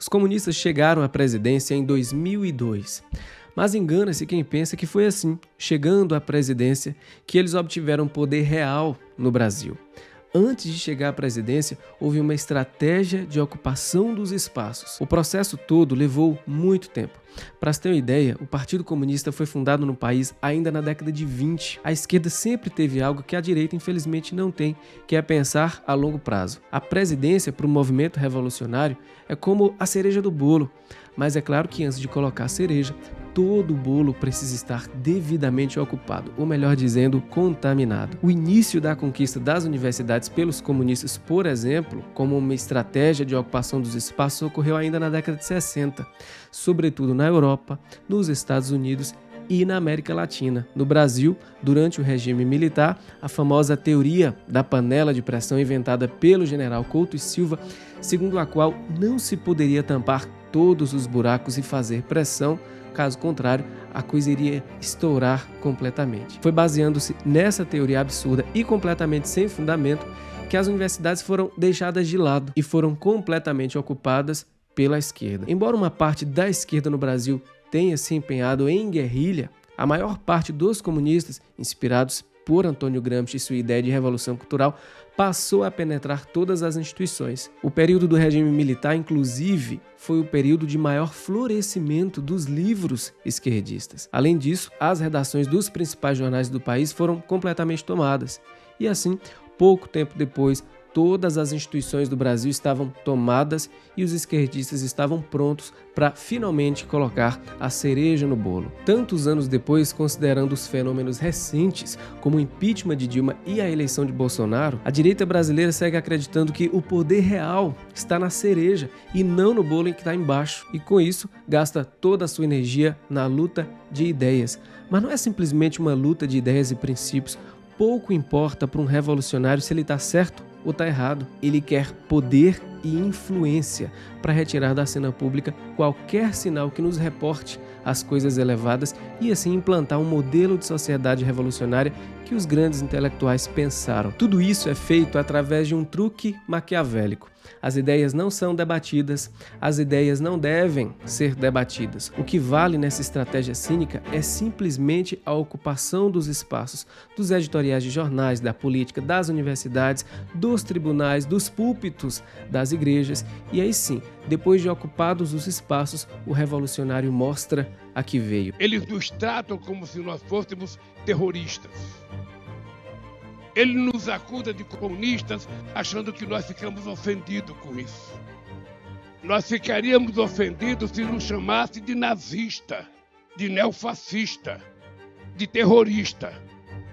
Os comunistas chegaram à presidência em 2002. Mas engana-se quem pensa que foi assim, chegando à presidência, que eles obtiveram poder real no Brasil. Antes de chegar à presidência, houve uma estratégia de ocupação dos espaços. O processo todo levou muito tempo. Para se ter uma ideia, o Partido Comunista foi fundado no país ainda na década de 20. A esquerda sempre teve algo que a direita infelizmente não tem, que é pensar a longo prazo. A presidência para o movimento revolucionário é como a cereja do bolo. Mas é claro que antes de colocar a cereja, todo o bolo precisa estar devidamente ocupado, ou melhor dizendo, contaminado. O início da conquista das universidades pelos comunistas, por exemplo, como uma estratégia de ocupação dos espaços, ocorreu ainda na década de 60, sobretudo na Europa, nos Estados Unidos e na América Latina. No Brasil, durante o regime militar, a famosa teoria da panela de pressão inventada pelo general Couto e Silva, segundo a qual não se poderia tampar todos os buracos e fazer pressão, caso contrário, a coisa iria estourar completamente. Foi baseando-se nessa teoria absurda e completamente sem fundamento que as universidades foram deixadas de lado e foram completamente ocupadas pela esquerda. Embora uma parte da esquerda no Brasil tenha se empenhado em guerrilha, a maior parte dos comunistas, inspirados por Antônio Gramsci e sua ideia de revolução cultural, passou a penetrar todas as instituições. O período do regime militar, inclusive, foi o período de maior florescimento dos livros esquerdistas. Além disso, as redações dos principais jornais do país foram completamente tomadas. E assim, pouco tempo depois, todas as instituições do Brasil estavam tomadas e os esquerdistas estavam prontos para finalmente colocar a cereja no bolo. Tantos anos depois, considerando os fenômenos recentes, como o impeachment de Dilma e a eleição de Bolsonaro, a direita brasileira segue acreditando que o poder real está na cereja e não no bolo em que está embaixo. E com isso, gasta toda a sua energia na luta de ideias. Mas não é simplesmente uma luta de ideias e princípios. Pouco importa para um revolucionário se ele está certo ou está errado. Ele quer poder e influência para retirar da cena pública qualquer sinal que nos reporte as coisas elevadas e assim implantar um modelo de sociedade revolucionária que os grandes intelectuais pensaram. Tudo isso é feito através de um truque maquiavélico. As ideias não são debatidas, as ideias não devem ser debatidas. O que vale nessa estratégia cínica é simplesmente a ocupação dos espaços, dos editoriais de jornais, da política, das universidades, dos tribunais, dos púlpitos, das igrejas. E aí sim, depois de ocupados os espaços, o revolucionário mostra a que veio. Eles nos tratam como se nós fôssemos terroristas. Ele nos acusa de comunistas, achando que nós ficamos ofendidos com isso. Nós ficaríamos ofendidos se nos chamasse de nazista, de neofascista, de terrorista,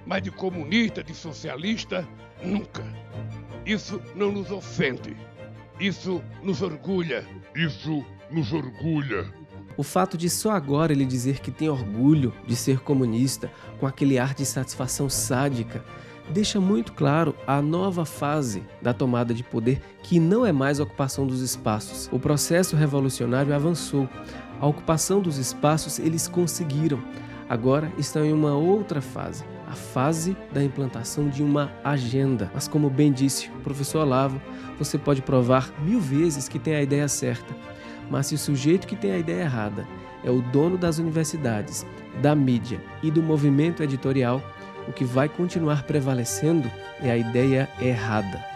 mas de comunista, de socialista, nunca. Isso não nos ofende. Isso nos orgulha. Isso nos orgulha. O fato de só agora ele dizer que tem orgulho de ser comunista, com aquele ar de satisfação sádica, deixa muito claro a nova fase da tomada de poder, que não é mais a ocupação dos espaços. O processo revolucionário avançou. A ocupação dos espaços eles conseguiram. Agora estão em uma outra fase, a fase da implantação de uma agenda. Mas como bem disse o professor Olavo, você pode provar 1000 vezes que tem a ideia certa. Mas se o sujeito que tem a ideia errada é o dono das universidades, da mídia e do movimento editorial, o que vai continuar prevalecendo é a ideia errada.